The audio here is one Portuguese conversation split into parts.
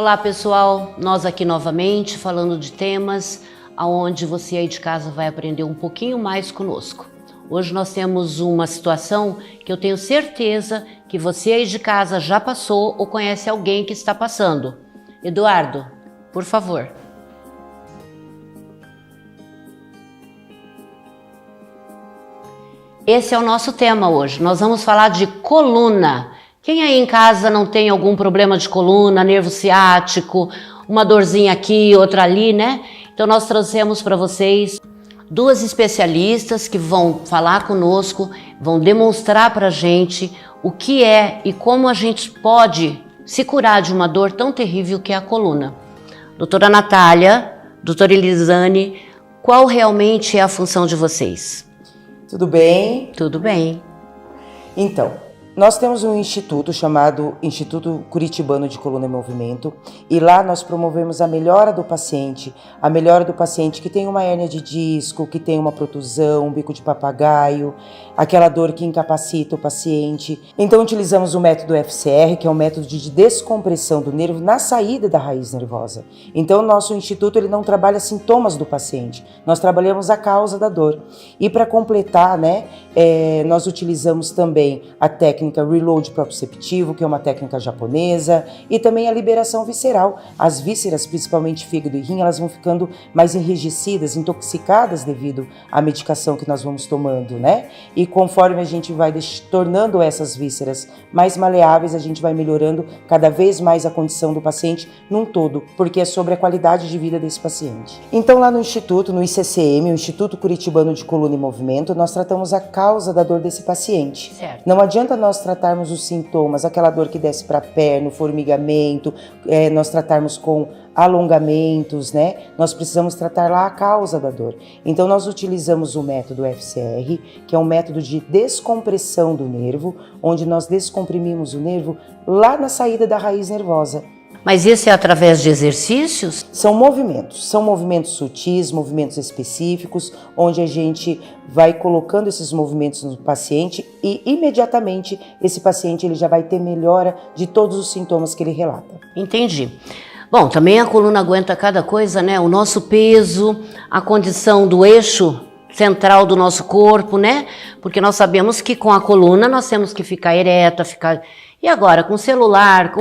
Olá pessoal, nós aqui novamente falando de temas onde você aí de casa vai aprender um pouquinho mais conosco. Hoje nós temos uma situação que eu tenho certeza que você aí de casa já passou ou conhece alguém que está passando. Eduardo, por favor. Esse é o nosso tema hoje. Nós vamos falar de coluna. Quem aí em casa não tem algum problema de coluna, nervo ciático, uma dorzinha aqui, outra ali, né? Então nós trouxemos para vocês duas especialistas que vão falar conosco, vão demonstrar para a gente o que é e como a gente pode se curar de uma dor tão terrível que é a coluna. Doutora Natália, doutora Elisane, qual realmente é a função de vocês? Tudo bem? Tudo bem. Então, nós temos um instituto chamado Instituto Curitibano de Coluna e Movimento e lá nós promovemos a melhora do paciente que tem uma hérnia de disco, que tem uma protusão, um bico de papagaio, aquela dor que incapacita o paciente. Então utilizamos o método FCR, que é um método de descompressão do nervo na saída da raiz nervosa. Então o nosso instituto ele não trabalha sintomas do paciente, nós trabalhamos a causa da dor. E para completar, nós utilizamos também a técnica Reload proprioceptivo, que é uma técnica japonesa, e também a liberação visceral. As vísceras, principalmente fígado e rim, elas vão ficando mais enrijecidas, intoxicadas devido à medicação que nós vamos tomando, né? E conforme a gente vai tornando essas vísceras mais maleáveis, a gente vai melhorando cada vez mais a condição do paciente num todo, porque é sobre a qualidade de vida desse paciente. Então lá no Instituto, no ICCM, o Instituto Curitibano de Coluna e Movimento, nós tratamos a causa da dor desse paciente. Certo. Não adianta nós tratarmos os sintomas, aquela dor que desce para a perna, o formigamento, nós tratarmos com alongamentos, né? Nós precisamos tratar lá a causa da dor. Então nós utilizamos o método FCR, que é um método de descompressão do nervo, onde nós descomprimimos o nervo lá na saída da raiz nervosa. Mas isso é através de exercícios? São movimentos sutis, movimentos específicos, onde a gente vai colocando esses movimentos no paciente e imediatamente esse paciente ele já vai ter melhora de todos os sintomas que ele relata. Entendi. Bom, também a coluna aguenta cada coisa, né? O nosso peso, a condição do eixo central do nosso corpo, né? Porque nós sabemos que com a coluna nós temos que ficar ereta, E agora, com o celular,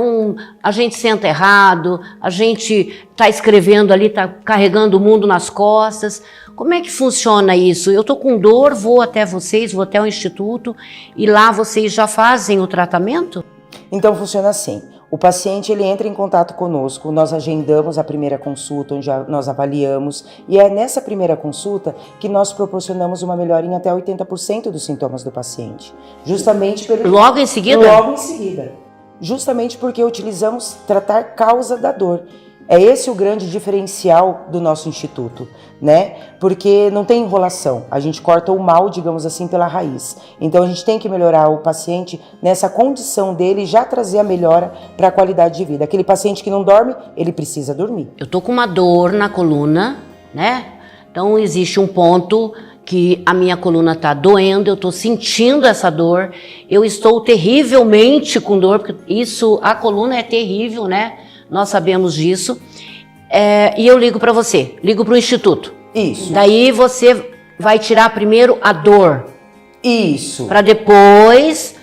a gente senta errado, a gente está escrevendo ali, está carregando o mundo nas costas. Como é que funciona isso? Eu estou com dor, vou até vocês, vou até o instituto e lá vocês já fazem o tratamento? Então funciona assim. O paciente ele entra em contato conosco, nós agendamos a primeira consulta, onde nós avaliamos, e é nessa primeira consulta que nós proporcionamos uma melhora em até 80% dos sintomas do paciente. Justamente Logo em seguida? Logo em seguida. Justamente porque utilizamos tratar causa da dor. É esse o grande diferencial do nosso instituto, né? Porque não tem enrolação, a gente corta o mal, digamos assim, pela raiz. Então a gente tem que melhorar o paciente nessa condição dele e já trazer a melhora para a qualidade de vida. Aquele paciente que não dorme, ele precisa dormir. Eu tô com uma dor na coluna, né? Então existe um ponto que a minha coluna tá doendo, eu tô sentindo essa dor, eu estou terrivelmente com dor, porque a coluna é terrível, né? Nós sabemos disso, e eu ligo para você, ligo para o instituto. Isso. Daí você vai tirar primeiro a dor. Isso. Para depois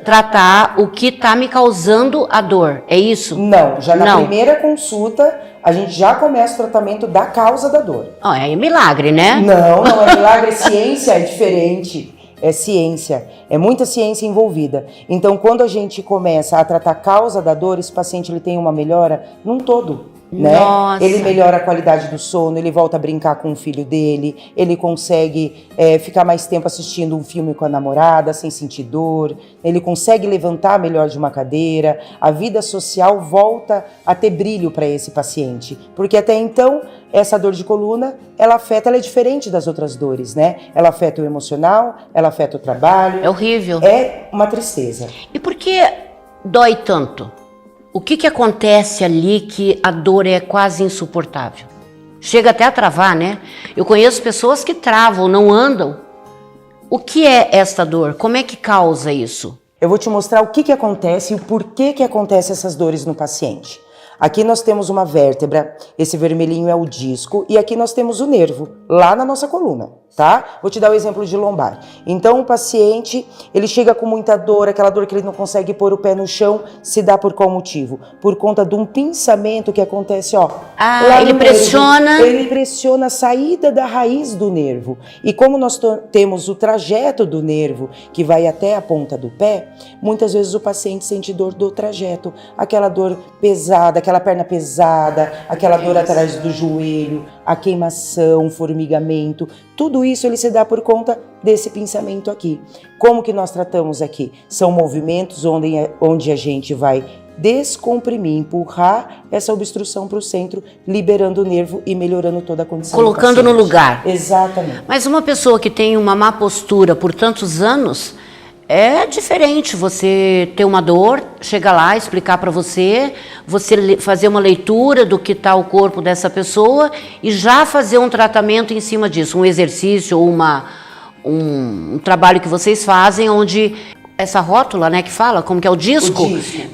tratar o que está me causando a dor, é isso? Não, já na primeira consulta a gente já começa o tratamento da causa da dor. É milagre, né? Não é milagre, é ciência, é diferente. É ciência, é muita ciência envolvida. Então, quando a gente começa a tratar a causa da dor, esse paciente ele tem uma melhora num todo, né? Nossa. Ele melhora a qualidade do sono, ele volta a brincar com o filho dele, ele consegue ficar mais tempo assistindo um filme com a namorada sem sentir dor, ele consegue levantar melhor de uma cadeira, a vida social volta a ter brilho para esse paciente, porque até então essa dor de coluna, ela é diferente das outras dores, né? Ela afeta o emocional, ela afeta o trabalho. É horrível. É uma tristeza. E por que dói tanto? O que acontece ali que a dor é quase insuportável? Chega até a travar, né? Eu conheço pessoas que travam, não andam. O que é esta dor? Como é que causa isso? Eu vou te mostrar o que acontece e o porquê que acontece essas dores no paciente. Aqui nós temos uma vértebra, esse vermelhinho é o disco, e aqui nós temos o nervo, lá na nossa coluna, tá? Vou te dar o exemplo de lombar. Então o paciente, ele chega com muita dor, aquela dor que ele não consegue pôr o pé no chão, se dá por qual motivo? Por conta de um pinçamento que acontece, ó. Ah, ele pressiona... Ele pressiona a saída da raiz do nervo. E como nós temos o trajeto do nervo, que vai até a ponta do pé, muitas vezes o paciente sente dor do trajeto, aquela dor pesada, aquela perna pesada, aquela dor atrás do joelho, a queimação, formigamento, tudo isso ele se dá por conta desse pinçamento aqui. Como que nós tratamos aqui? São movimentos onde a gente vai descomprimir, empurrar essa obstrução para o centro, liberando o nervo e melhorando toda a condição. Colocando no lugar. Exatamente. Mas uma pessoa que tem uma má postura por tantos anos, é diferente você ter uma dor, chegar lá, explicar para você fazer uma leitura do que está o corpo dessa pessoa e já fazer um tratamento em cima disso, um exercício ou um trabalho que vocês fazem onde essa rótula, né, que fala, como que é o disco,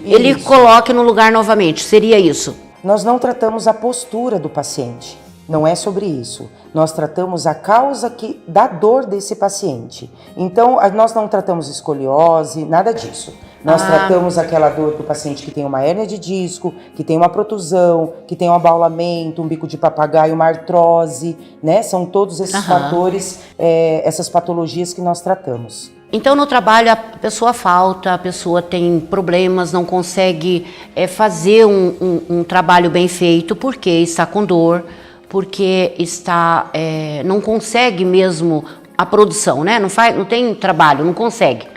ele isso. Coloque no lugar novamente, seria isso? Nós não tratamos a postura do paciente. Não é sobre isso. Nós tratamos a causa da dor desse paciente. Então, nós não tratamos escoliose, nada disso. Nós tratamos aquela dor do paciente que tem uma hérnia de disco, que tem uma protusão, que tem um abaulamento, um bico de papagaio, uma artrose, né? São todos esses fatores, essas patologias que nós tratamos. Então, no trabalho, a pessoa falta, a pessoa tem problemas, não consegue fazer um trabalho bem feito porque está com dor, porque não consegue mesmo a produção, né? Não tem trabalho, não consegue.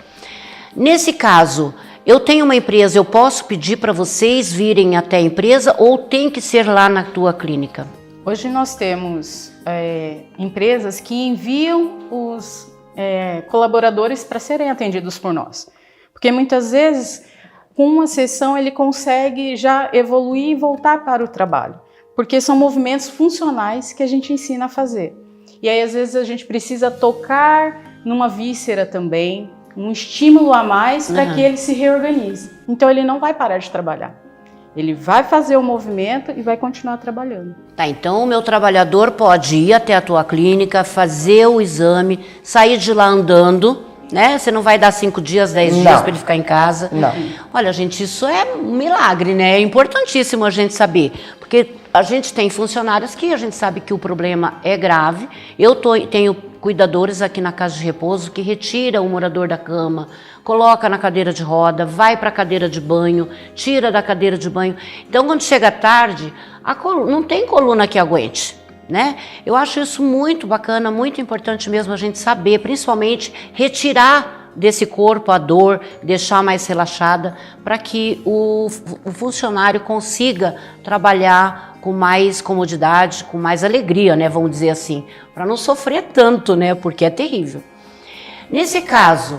Nesse caso, eu tenho uma empresa, eu posso pedir para vocês virem até a empresa ou tem que ser lá na tua clínica? Hoje nós temos empresas que enviam os colaboradores para serem atendidos por nós. Porque muitas vezes, com uma sessão, ele consegue já evoluir e voltar para o trabalho. Porque são movimentos funcionais que a gente ensina a fazer. E aí, às vezes, a gente precisa tocar numa víscera também, um estímulo a mais para que ele se reorganize. Então, ele não vai parar de trabalhar. Ele vai fazer o movimento e vai continuar trabalhando. Tá, então o meu trabalhador pode ir até a tua clínica, fazer o exame, sair de lá andando, né? Você não vai dar 5 dias, 10 dias para ele ficar em casa. Não. Olha, gente, isso é um milagre, né? É importantíssimo a gente saber, porque a gente tem funcionários que a gente sabe que o problema é grave. Eu tenho cuidadores aqui na casa de repouso que retira o morador da cama, coloca na cadeira de roda, vai para a cadeira de banho, tira da cadeira de banho. Então, quando chega tarde, não tem coluna que aguente, né? Eu acho isso muito bacana, muito importante mesmo a gente saber, principalmente retirar desse corpo a dor, deixar mais relaxada, para que o funcionário consiga trabalhar com mais comodidade, com mais alegria, né, vamos dizer assim, para não sofrer tanto, né, porque é terrível. Nesse caso,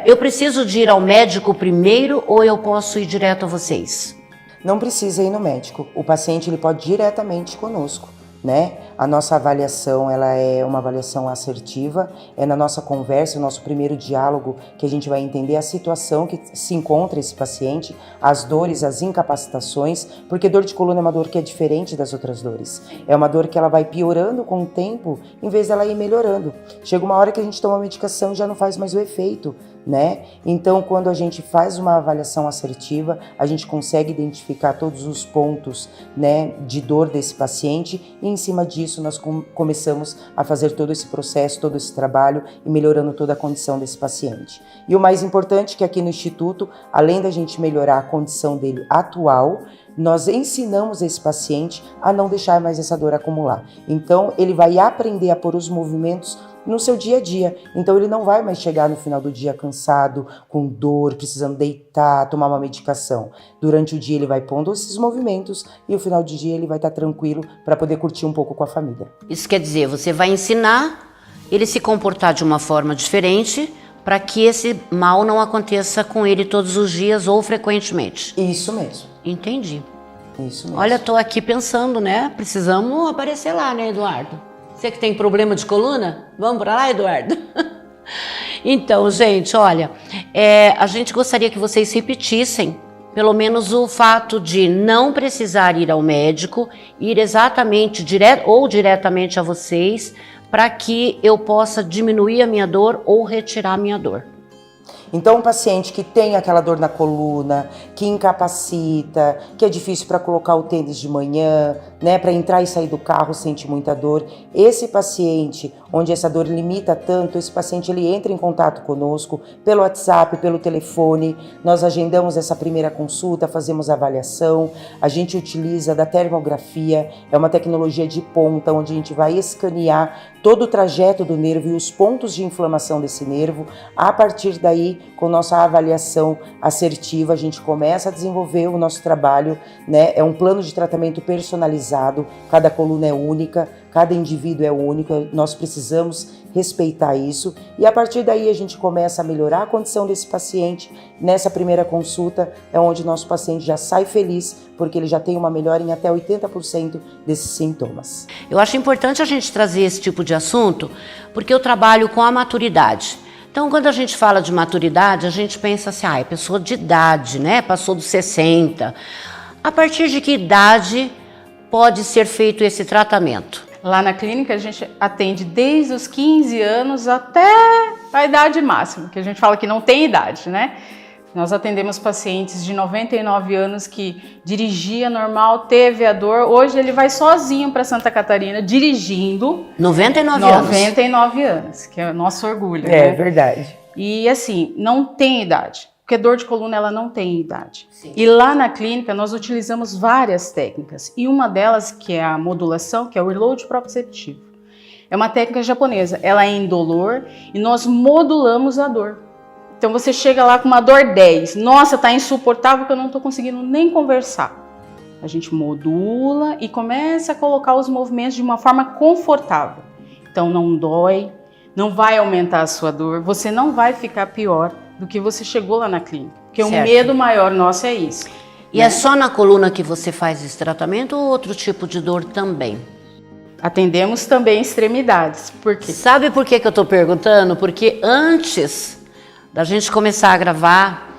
eu preciso de ir ao médico primeiro ou eu posso ir direto a vocês? Não precisa ir no médico, o paciente ele pode ir diretamente conosco, né? A nossa avaliação, ela é uma avaliação assertiva, é na nossa conversa, o nosso primeiro diálogo, que a gente vai entender a situação que se encontra esse paciente, as dores, as incapacitações, porque dor de coluna é uma dor que é diferente das outras dores. É uma dor que ela vai piorando com o tempo, em vez dela ir melhorando. Chega uma hora que a gente toma a medicação e já não faz mais o efeito, né? Então, quando a gente faz uma avaliação assertiva, a gente consegue identificar todos os pontos, né, de dor desse paciente e em cima disso nós começamos a fazer todo esse processo, todo esse trabalho e melhorando toda a condição desse paciente. E o mais importante é que aqui no Instituto, além da gente melhorar a condição dele atual, nós ensinamos esse paciente a não deixar mais essa dor acumular. Então, ele vai aprender a pôr os movimentos no seu dia a dia. Então, ele não vai mais chegar no final do dia cansado, com dor, precisando deitar, tomar uma medicação. Durante o dia, ele vai pondo esses movimentos e no final do dia, ele vai estar tranquilo para poder curtir um pouco com a família. Isso quer dizer, você vai ensinar ele se comportar de uma forma diferente para que esse mal não aconteça com ele todos os dias ou frequentemente. Isso mesmo. Entendi. Isso mesmo. Olha, tô aqui pensando, né? Precisamos aparecer lá, né, Eduardo? Você que tem problema de coluna? Vamos para lá, Eduardo? Então, gente, olha, a gente gostaria que vocês repetissem pelo menos o fato de não precisar ir ao médico, ir exatamente diretamente a vocês, para que eu possa diminuir a minha dor ou retirar a minha dor. Então, um paciente que tem aquela dor na coluna, que incapacita, que é difícil para colocar o tênis de manhã, né, para entrar e sair do carro sente muita dor, esse paciente, onde essa dor limita tanto, esse paciente ele entra em contato conosco pelo WhatsApp, pelo telefone, nós agendamos essa primeira consulta, fazemos a avaliação, a gente utiliza da termografia, é uma tecnologia de ponta, onde a gente vai escanear todo o trajeto do nervo e os pontos de inflamação desse nervo. A partir daí, com nossa avaliação assertiva, a gente começa a desenvolver o nosso trabalho, né? É um plano de tratamento personalizado, cada coluna é única, cada indivíduo é único, nós precisamos respeitar isso e a partir daí a gente começa a melhorar a condição desse paciente. Nessa primeira consulta é onde nosso paciente já sai feliz, porque ele já tem uma melhora em até 80% desses sintomas. Eu acho importante a gente trazer esse tipo de assunto, porque eu trabalho com a maturidade. Então, quando a gente fala de maturidade, a gente pensa assim, é pessoa de idade, né? Passou dos 60. A partir de que idade pode ser feito esse tratamento? Lá na clínica a gente atende desde os 15 anos até a idade máxima, que a gente fala que não tem idade, né? Nós atendemos pacientes de 99 anos que dirigia normal, teve a dor. Hoje ele vai sozinho para Santa Catarina dirigindo. 99 anos. 99 anos, que é o nosso orgulho. É, né? Verdade. E assim, não tem idade. Porque dor de coluna ela não tem idade. Sim. E lá na clínica nós utilizamos várias técnicas. E uma delas, que é a modulação, que é o reload proprioceptivo. É uma técnica japonesa. Ela é indolor e nós modulamos a dor. Então você chega lá com uma dor 10. Nossa, tá insuportável que eu não tô conseguindo nem conversar. A gente modula e começa a colocar os movimentos de uma forma confortável. Então não dói, não vai aumentar a sua dor, você não vai ficar pior do que você chegou lá na clínica. Porque Certo. o medo maior nosso é isso. E é só na coluna que você faz esse tratamento ou outro tipo de dor também? Atendemos também extremidades. Por quê? Sabe por que eu tô perguntando? Porque antes da gente começar a gravar,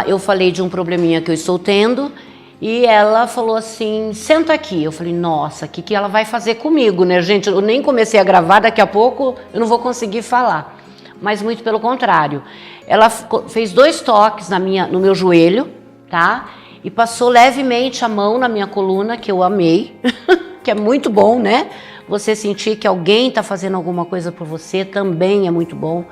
eu falei de um probleminha que eu estou tendo e ela falou assim, senta aqui. Eu falei, nossa, o que ela vai fazer comigo, né, gente? Eu nem comecei a gravar, daqui a pouco eu não vou conseguir falar. Mas muito pelo contrário. Ela fez 2 toques no meu joelho, tá? E passou levemente a mão na minha coluna, que eu amei, que é muito bom, né? Você sentir que alguém tá fazendo alguma coisa por você também é muito bom.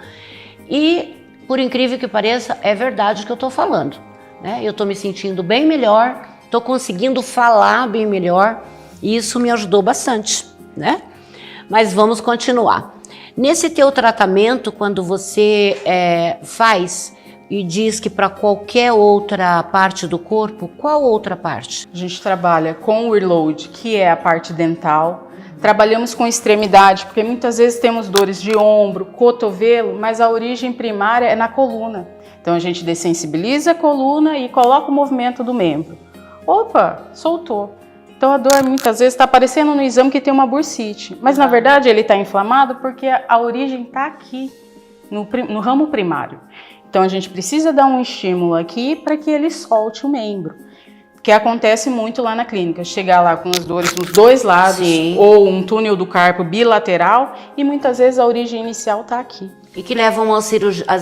E, por incrível que pareça, é verdade o que eu tô falando, né? Eu tô me sentindo bem melhor, tô conseguindo falar bem melhor, e isso me ajudou bastante, né? Mas vamos continuar. Nesse teu tratamento, quando você faz e diz que para qualquer outra parte do corpo, qual outra parte? A gente trabalha com o reload, que é a parte dental. Trabalhamos com extremidade, porque muitas vezes temos dores de ombro, cotovelo, mas a origem primária é na coluna. Então a gente dessensibiliza a coluna e coloca o movimento do membro. Opa, soltou. Então a dor muitas vezes está aparecendo no exame que tem uma bursite, mas na verdade ele está inflamado porque a origem está aqui, no ramo primário. Então a gente precisa dar um estímulo aqui para que ele solte o membro, que acontece muito lá na clínica, chegar lá com as dores nos 2 lados, Sim. ou um túnel do carpo bilateral, e muitas vezes a origem inicial está aqui. E que levam às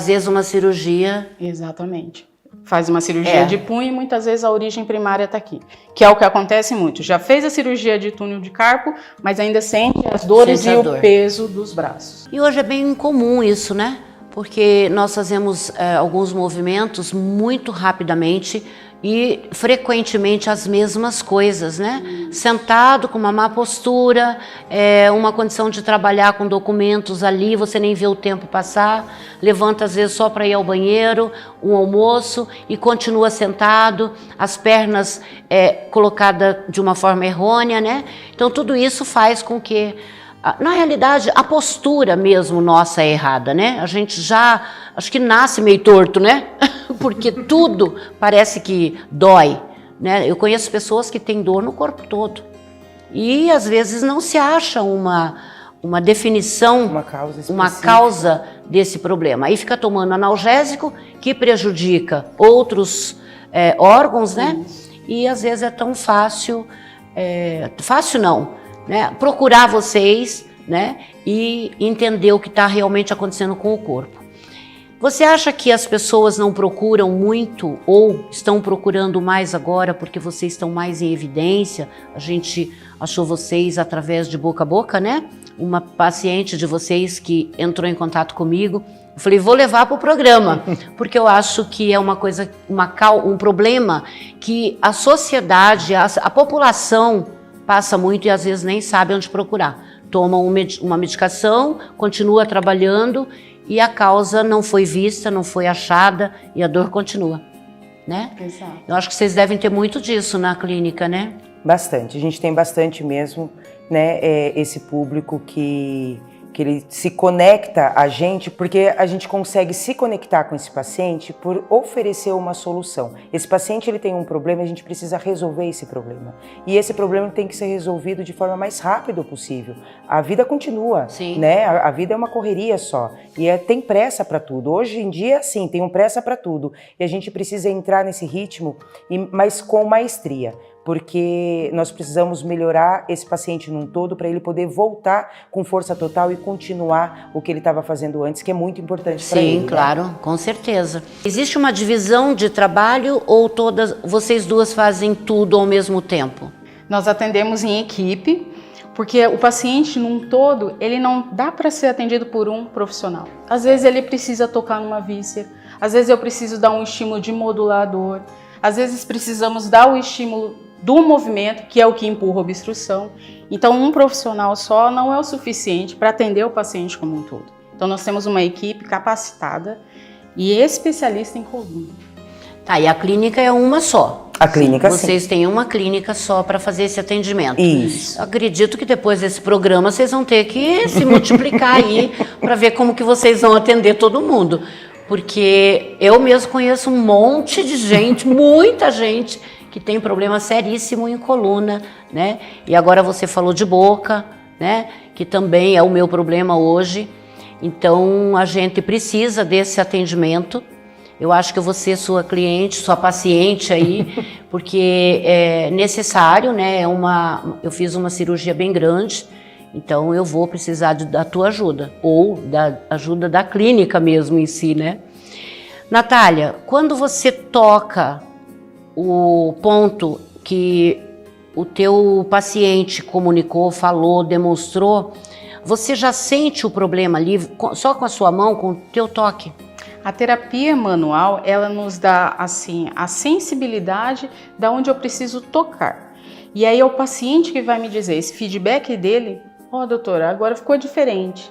vezes uma cirurgia. Exatamente. Faz uma cirurgia de punho e muitas vezes a origem primária está aqui, que é o que acontece muito. Já fez a cirurgia de túnel de carpo, mas ainda sente as dores e o peso dos braços. E hoje é bem comum isso, né? Porque nós fazemos alguns movimentos muito rapidamente e frequentemente as mesmas coisas, né? Sentado com uma má postura, uma condição de trabalhar com documentos ali, você nem vê o tempo passar, levanta às vezes só para ir ao banheiro, um almoço e continua sentado, as pernas colocadas de uma forma errônea, né? Então tudo isso faz com que, na realidade, a postura mesmo nossa é errada, né? A gente acho que nasce meio torto, né? Porque tudo parece que dói, né? Eu conheço pessoas que têm dor no corpo todo e às vezes não se acha uma definição, uma causa desse problema. Aí fica tomando analgésico que prejudica outros órgãos, né? E às vezes é tão fácil, fácil não, né? Procurar vocês, né? E entender o que está realmente acontecendo com o corpo. Você acha que as pessoas não procuram muito ou estão procurando mais agora porque vocês estão mais em evidência? A gente achou vocês através de boca a boca, né? Uma paciente de vocês que entrou em contato comigo, eu falei, vou levar para o programa, porque eu acho que é uma coisa, um problema que a sociedade, a população passa muito e às vezes nem sabe onde procurar. Toma uma medicação, continua trabalhando e a causa não foi vista, não foi achada e a dor continua, né? Exato. Eu acho que vocês devem ter muito disso na clínica, né? Bastante, a gente tem bastante mesmo, né, esse público que ele se conecta a gente, porque a gente consegue se conectar com esse paciente por oferecer uma solução. Esse paciente ele tem um problema e a gente precisa resolver esse problema. E esse problema tem que ser resolvido de forma mais rápida possível. A vida continua, Sim. né? A vida é uma correria só e tem pressa para tudo. Hoje em dia, sim, tem pressa para tudo. E a gente precisa entrar nesse ritmo, mas com maestria. Porque nós precisamos melhorar esse paciente num todo para ele poder voltar com força total e continuar o que ele estava fazendo antes, que é muito importante para ele. Sim, claro, né? Com certeza. Existe uma divisão de trabalho ou vocês duas fazem tudo ao mesmo tempo? Nós atendemos em equipe, porque o paciente num todo, ele não dá para ser atendido por um profissional. Às vezes ele precisa tocar numa víscera, às vezes eu preciso dar um estímulo de modulador, às vezes precisamos dar o estímulo do movimento, que é o que empurra a obstrução. Então, um profissional só não é o suficiente para atender o paciente como um todo. Então, nós temos uma equipe capacitada e especialista em coluna. Tá, e a clínica é uma só? A clínica, sim. Vocês têm uma clínica só para fazer esse atendimento? Isso. Eu acredito que depois desse programa vocês vão ter que se multiplicar aí para ver como que vocês vão atender todo mundo. Porque eu mesmo conheço um monte de gente, muita gente, que tem problema seríssimo em coluna, né? E agora você falou de boca, né? Que também é o meu problema hoje. Então, a gente precisa desse atendimento. Eu acho que eu vou ser sua cliente, sua paciente aí, porque é necessário, né? Eu fiz uma cirurgia bem grande, então eu vou precisar da tua ajuda, ou da ajuda da clínica mesmo em si, né? Natália, quando você toca o ponto que o teu paciente comunicou, falou, demonstrou, você já sente o problema ali só com a sua mão, com o teu toque? A terapia manual, ela nos dá assim a sensibilidade da onde eu preciso tocar. E aí é o paciente que vai me dizer, esse feedback dele, doutora, agora ficou diferente.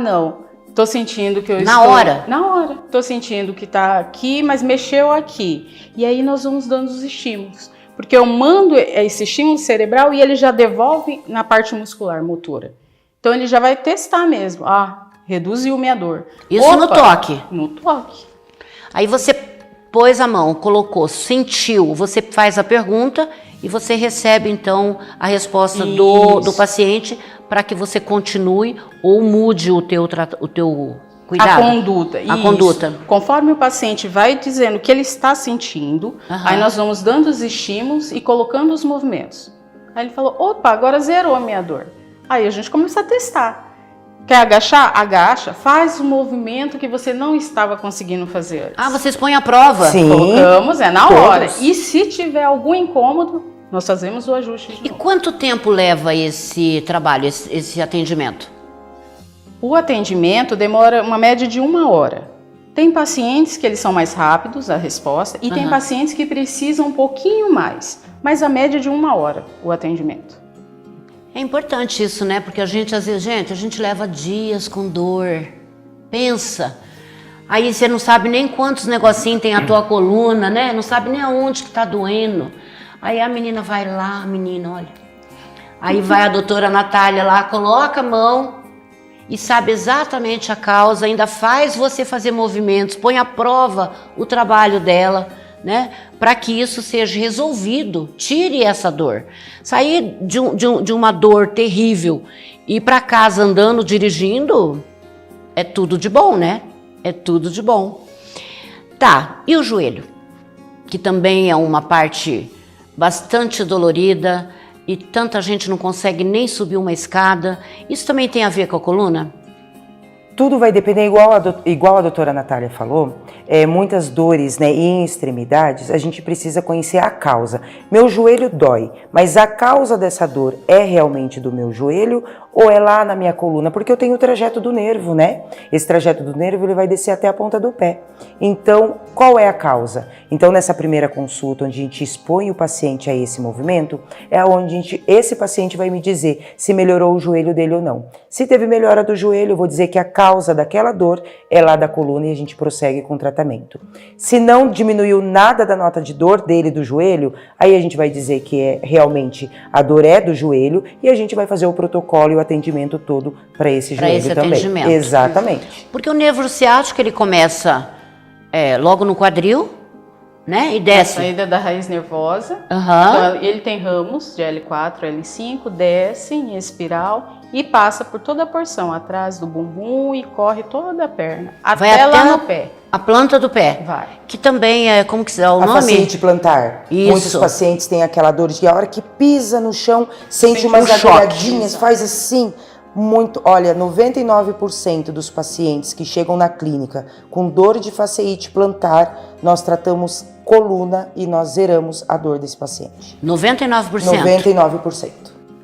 Não, tô sentindo que eu estou... Na hora? Na hora. Tô sentindo que tá aqui, mas mexeu aqui. E aí nós vamos dando os estímulos. Porque eu mando esse estímulo cerebral e ele já devolve na parte muscular, motora. Então ele já vai testar mesmo. Reduziu minha dor. Isso no toque? No toque. Aí você pôs a mão, colocou, sentiu, você faz a pergunta e você recebe então a resposta do paciente para que você continue ou mude o teu cuidado. A conduta. A conduta. Conforme o paciente vai dizendo o que ele está sentindo, aí nós vamos dando os estímulos e colocando os movimentos. Aí ele falou, agora zerou a minha dor. Aí a gente começa a testar. Quer agachar? Agacha. Faz o movimento que você não estava conseguindo fazer antes. Vocês põem a prova? Sim. Colocamos, na hora. E se tiver algum incômodo, nós fazemos o ajuste de novo. E quanto tempo leva esse trabalho, esse atendimento? O atendimento demora uma média de 1 hora. Tem pacientes que eles são mais rápidos, a resposta, e tem pacientes que precisam um pouquinho mais. Mas a média de 1 hora, o atendimento. É importante isso, né? Porque a gente, às vezes, a gente leva dias com dor. Pensa. Aí você não sabe nem quantos negocinhos tem a tua coluna, né? Não sabe nem aonde que tá doendo. Aí a menina vai lá, olha. Aí vai a doutora Natália lá, coloca a mão e sabe exatamente a causa, ainda faz você fazer movimentos, põe à prova o trabalho dela, né? Para que isso seja resolvido, tire essa dor. Sair de uma dor terrível e ir para casa andando, dirigindo, é tudo de bom, né? É tudo de bom. Tá, e o joelho? que também é uma parte bastante dolorida e tanta gente não consegue nem subir uma escada. Isso também tem a ver com a coluna? Tudo vai depender, igual a doutora Natália falou, muitas dores, né, e em extremidades, a gente precisa conhecer a causa. Meu joelho dói, mas a causa dessa dor é realmente do meu joelho ou é lá na minha coluna? Porque eu tenho o trajeto do nervo, né? Esse trajeto do nervo ele vai descer até a ponta do pé. Então, qual é a causa? Então, nessa primeira consulta, onde a gente expõe o paciente a esse movimento, é onde esse paciente vai me dizer se melhorou o joelho dele ou não. Se teve melhora do joelho, eu vou dizer que a causa daquela dor é lá da coluna e a gente prossegue com o tratamento. Se não diminuiu nada da nota de dor dele do joelho, aí a gente vai dizer que realmente a dor é do joelho e a gente vai fazer o protocolo e o atendimento todo para esse joelho também. Atendimento. Exatamente. Porque o nervo ciático ele começa logo no quadril, né? E desce. A saída da raiz nervosa. Uhum. Então, ele tem ramos de L4, L5, desce em espiral e passa por toda a porção, atrás do bumbum e corre toda a perna. Até lá no pé. A planta do pé. Vai. Que também é, como que é o nome? A fasciite plantar. Isso. Muitos pacientes têm aquela dor de a hora que pisa no chão, sente umas agulhadinhas, faz assim. Olha, 99% dos pacientes que chegam na clínica com dor de fasciite plantar, nós tratamos coluna e nós zeramos a dor desse paciente. 99%? 99%.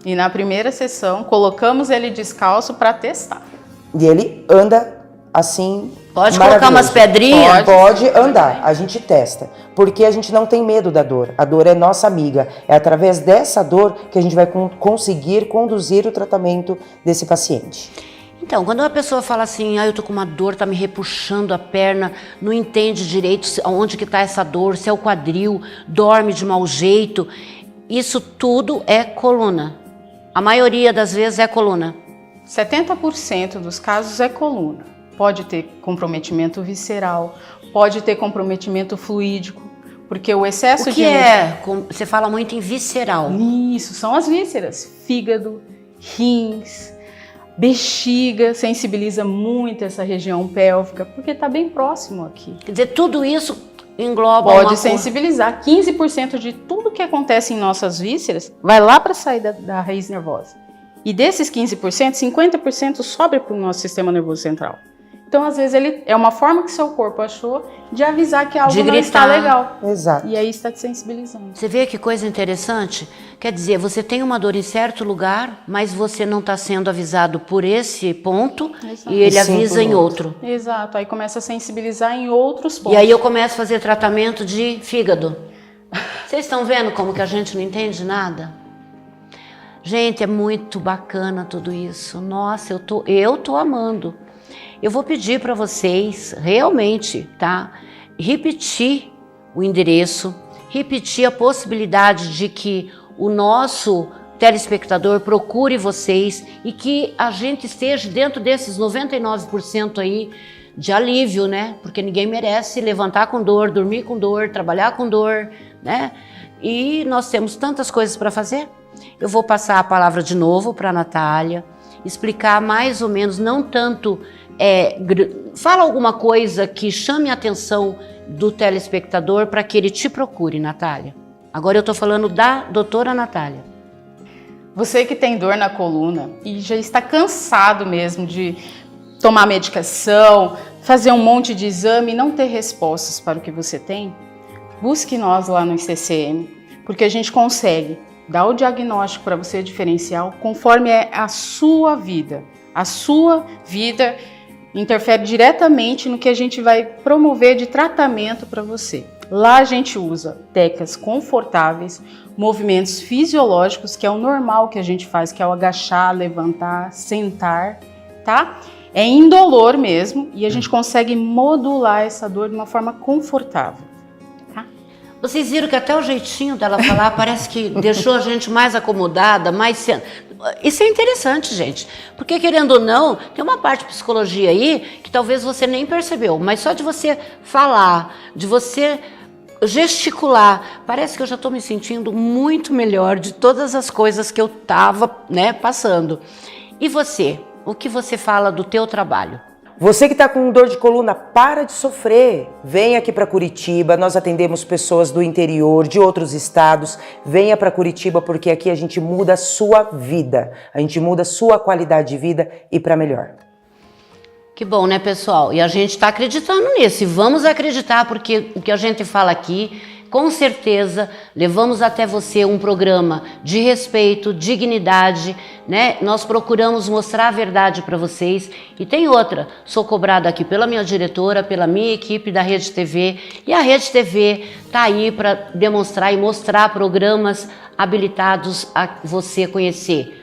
E na primeira sessão, colocamos ele descalço para testar. E ele anda assim. Pode colocar umas pedrinhas? Pode andar, a gente testa. Porque a gente não tem medo da dor. A dor é nossa amiga. É através dessa dor que a gente vai conseguir conduzir o tratamento desse paciente. Então, quando uma pessoa fala assim, eu tô com uma dor, tá me repuxando a perna, não entende direito onde que tá essa dor, se é o quadril, dorme de mau jeito, isso tudo é coluna. A maioria das vezes é coluna. 70% dos casos é coluna. Pode ter comprometimento visceral, pode ter comprometimento fluídico, porque o excesso de... O que é? Você fala muito em visceral. Isso, são as vísceras. Fígado, rins, bexiga, sensibiliza muito essa região pélvica, porque está bem próximo aqui. Quer dizer, tudo isso engloba Pode sensibilizar. 15% de tudo que acontece em nossas vísceras vai lá para a saída da raiz nervosa. E desses 15%, 50% sobra para o nosso sistema nervoso central. Então, às vezes, é uma forma que seu corpo achou de avisar que algo não está legal. Exato. E aí está te sensibilizando. Você vê que coisa interessante? Quer dizer, você tem uma dor em certo lugar, mas você não está sendo avisado por esse ponto. Exato. E ele avisa em outro. Exato. Aí começa a sensibilizar em outros pontos. E aí eu começo a fazer tratamento de fígado. Vocês estão vendo como que a gente não entende nada? Gente, é muito bacana tudo isso. Nossa, eu tô amando. Eu vou pedir para vocês, realmente, tá? Repetir o endereço, repetir a possibilidade de que o nosso telespectador procure vocês e que a gente esteja dentro desses 99% aí de alívio, né? Porque ninguém merece levantar com dor, dormir com dor, trabalhar com dor, né? E nós temos tantas coisas para fazer. Eu vou passar a palavra de novo para a Natália, explicar mais ou menos, não tanto... fala alguma coisa que chame a atenção do telespectador para que ele te procure, Natália. Agora eu estou falando da doutora Natália. Você que tem dor na coluna e já está cansado mesmo de tomar medicação, fazer um monte de exame e não ter respostas para o que você tem, busque nós lá no ICCM, porque a gente consegue dar o diagnóstico para você diferencial conforme é a sua vida. A sua vida interfere diretamente no que a gente vai promover de tratamento para você. Lá a gente usa técnicas confortáveis, movimentos fisiológicos, que é o normal que a gente faz, que é o agachar, levantar, sentar, tá? É indolor mesmo e a gente consegue modular essa dor de uma forma confortável. Vocês viram que até o jeitinho dela falar parece que deixou a gente mais acomodada, mais... Isso é interessante, gente, porque querendo ou não, tem uma parte de psicologia aí que talvez você nem percebeu, mas só de você falar, de você gesticular, parece que eu já estou me sentindo muito melhor de todas as coisas que eu estava, né, passando. E você? O que você fala do teu trabalho? Você que está com dor de coluna, para de sofrer. Vem aqui para Curitiba, nós atendemos pessoas do interior, de outros estados. Venha para Curitiba porque aqui a gente muda a sua vida. A gente muda a sua qualidade de vida e para melhor. Que bom, né, pessoal? E a gente está acreditando nisso. E vamos acreditar porque o que a gente fala aqui, com certeza, levamos até você um programa de respeito, dignidade, né? Nós procuramos mostrar a verdade para vocês. E tem outra, sou cobrada aqui pela minha diretora, pela minha equipe da Rede TV. E a Rede TV tá aí para demonstrar e mostrar programas habilitados a você conhecer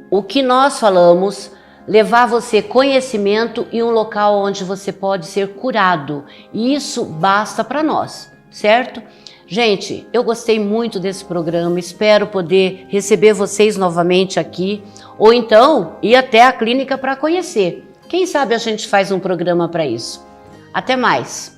o que nós falamos, levar você conhecimento e um local onde você pode ser curado. E isso basta para nós, certo? Gente, eu gostei muito desse programa, espero poder receber vocês novamente aqui, ou então ir até a clínica para conhecer. Quem sabe a gente faz um programa para isso. Até mais!